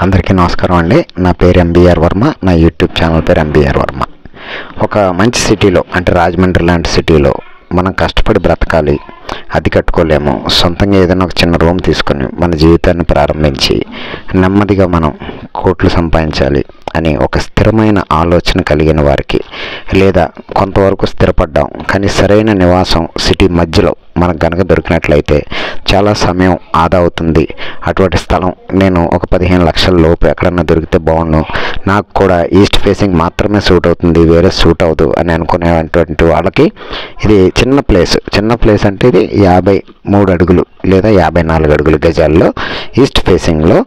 అందరికీ నమస్కారం అండి. నా పేరు ఎంబీఆర్ వర్మ. నా యూట్యూబ్ ఛానల్ పేరు ఎంబీఆర్ వర్మ. ఒక మంచి సిటీలో అంటే రాజమండ్రి లాంటి సిటీలో మనం కష్టపడి బ్రతకాలి, అది కట్టుకోలేము, సొంతంగా ఏదైనా ఒక చిన్న రూమ్ తీసుకొని మన జీవితాన్ని ప్రారంభించి నెమ్మదిగా మనం కోట్లు సంపాదించాలి అని ఒక స్థిరమైన ఆలోచన కలిగిన వారికి, లేదా కొంతవరకు స్థిరపడ్డాం కానీ సరైన నివాసం సిటీ మధ్యలో మనకు కనుక దొరికినట్లయితే చాలా సమయం ఆదా అవుతుంది. అటువంటి స్థలం నేను ఒక 15 లక్షల లోపు ఎక్కడన్నా దొరికితే బాగుండు, నాకు కూడా ఈస్ట్ ఫేసింగ్ మాత్రమే సూట్ అవుతుంది, వేరే సూట్ అవ్వదు అని అనుకునేటువంటి వాళ్ళకి ఇది చిన్న ప్లేస్ అంటే ఇది 53 అడుగులు లేదా 54 అడుగుల గజాల్లో ఈస్ట్ ఫేసింగ్లో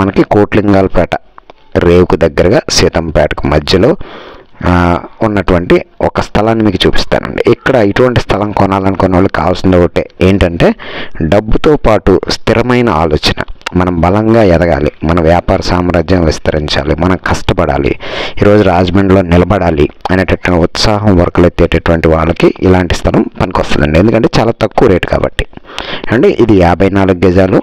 మనకి కోట్లింగాలపేట రేవుకు దగ్గరగా సీతంపేటకు మధ్యలో ఉన్నటువంటి ఒక స్థలాన్ని మీకు చూపిస్తానండి. ఇక్కడ ఇటువంటి స్థలం కొనాలనుకునే వాళ్ళకి కావాల్సింది ఒకటే ఏంటంటే డబ్బుతో పాటు స్థిరమైన ఆలోచన. మనం బలంగా ఎదగాలి, మన వ్యాపార సామ్రాజ్యం విస్తరించాలి, మనం కష్టపడాలి, ఈరోజు రాజమండ్రిలో నిలబడాలి అనేటటువంటి ఉత్సాహం వర్కులు ఎత్తేటటువంటి వాళ్ళకి ఇలాంటి స్థలం పనికొస్తుందండి. ఎందుకంటే చాలా తక్కువ రేటు కాబట్టి అండి. ఇది 54 గజాలు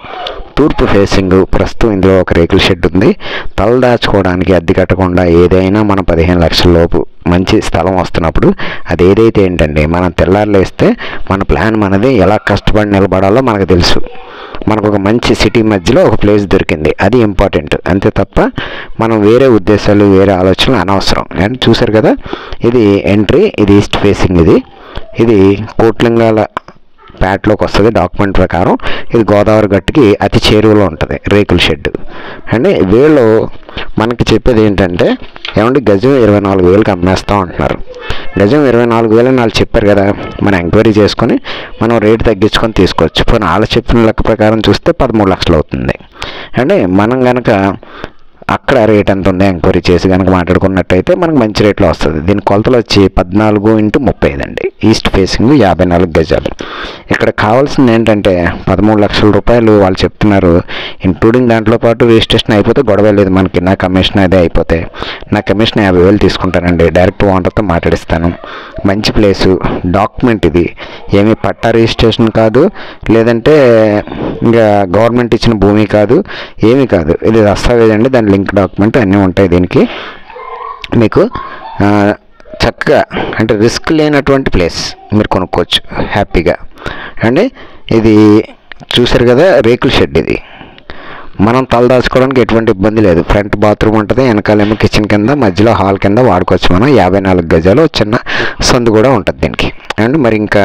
తూర్పు ఫేసింగ్. ప్రస్తుతం ఇందులో ఒక రేకుల షెడ్ ఉంది. తలదాచుకోవడానికి అద్దె కట్టకుండా ఏదైనా మన 15 లక్షల లోపు మంచి స్థలం వస్తున్నప్పుడు అది ఏదైతే ఏంటండి, మనం తెల్లారులేస్తే మన ప్లాన్ మనది, ఎలా కష్టపడి నిలబడాలో మనకు తెలుసు. మనకు ఒక మంచి సిటీ మధ్యలో ఒక ప్లేస్ దొరికింది, అది ఇంపార్టెంట్. అంతే తప్ప మనం వేరే ఉద్దేశాలు వేరే ఆలోచనలు అనవసరం. అండ్ చూసారు కదా, ఇది ఎంట్రీ, ఇది ఈస్ట్ ఫేసింగ్. ఇది కోట్లింగాల పేటలోకి వస్తుంది డాక్యుమెంట్ ప్రకారం. ఇది గోదావరి గట్టుకి అతి చేరువలో ఉంటుంది రేకుల షెడ్ అండి. వీళ్ళు మనకి చెప్పేది ఏంటంటే, ఏమంటే గజం 24,000కి అమ్మేస్తాం అంటున్నారు. గజం 24,000 అని వాళ్ళు చెప్పారు కదా, మనం ఎంక్వైరీ చేసుకొని మనం రేటు తగ్గించుకొని తీసుకోవచ్చు. పోనీ వాళ్ళు చెప్పిన లెక్క ప్రకారం చూస్తే 13 లక్షలు అవుతుంది అండి. మనం కనుక అక్కడ రేట్ ఎంత ఉంది ఎంక్వైరీ చేసి కనుక మాట్లాడుకున్నట్టయితే మనకు మంచి రేట్లో వస్తుంది. దీని కొలతలు వచ్చి 14x35 అండి. ఈస్ట్ ఫేసింగ్ 54 గజాలు. ఇక్కడ కావాల్సింది ఏంటంటే 13 లక్షల రూపాయలు వాళ్ళు చెప్తున్నారు. ఇంక్లూడింగ్ దాంట్లో పాటు రిజిస్ట్రేషన్ అయిపోతే గొడవ లేదు మనకి. నా కమిషన్ అదే అయిపోతే నా కమిషన్ 50,000 తీసుకుంటానండి. డైరెక్ట్ ఓనర్తో మాట్లాడిస్తాను. మంచి ప్లేసు, డాక్యుమెంట్ ఇది ఏమి పట్టా రిజిస్ట్రేషన్ కాదు, లేదంటే ఇంకా గవర్నమెంట్ ఇచ్చిన భూమి కాదు, ఏమీ కాదు. ఇది దస్తావేజ్ అండి. దాని లింక్ డాక్యుమెంట్ అన్నీ ఉంటాయి. దీనికి మీకు చక్కగా అంటే రిస్క్ లేనటువంటి ప్లేస్ మీరు కొనుక్కోవచ్చు హ్యాపీగా అండి. ఇది చూసారు కదా, రేకుల షెడ్. ఇది మనం తలదాచుకోవడానికి ఎటువంటి ఇబ్బంది లేదు. ఫ్రంట్ బాత్రూమ్ ఉంటుంది, వెనకాలేమో కిచెన్ కింద, మధ్యలో హాల్ కింద వాడుకోవచ్చు మనం. 54 గజాలు చిన్న సందు కూడా ఉంటుంది దీనికి అండ్. మరి ఇంకా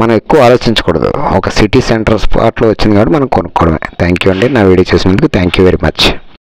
మనం ఎక్కువ ఆలోచించకూడదు, ఒక సిటీ సెంటర్ స్పాట్లో వచ్చింది కాబట్టి మనం కొనుక్కోవడమే. థ్యాంక్ యూ అండి. నా వీడియో చూసినందుకు థ్యాంక్ యూ వెరీ మచ్.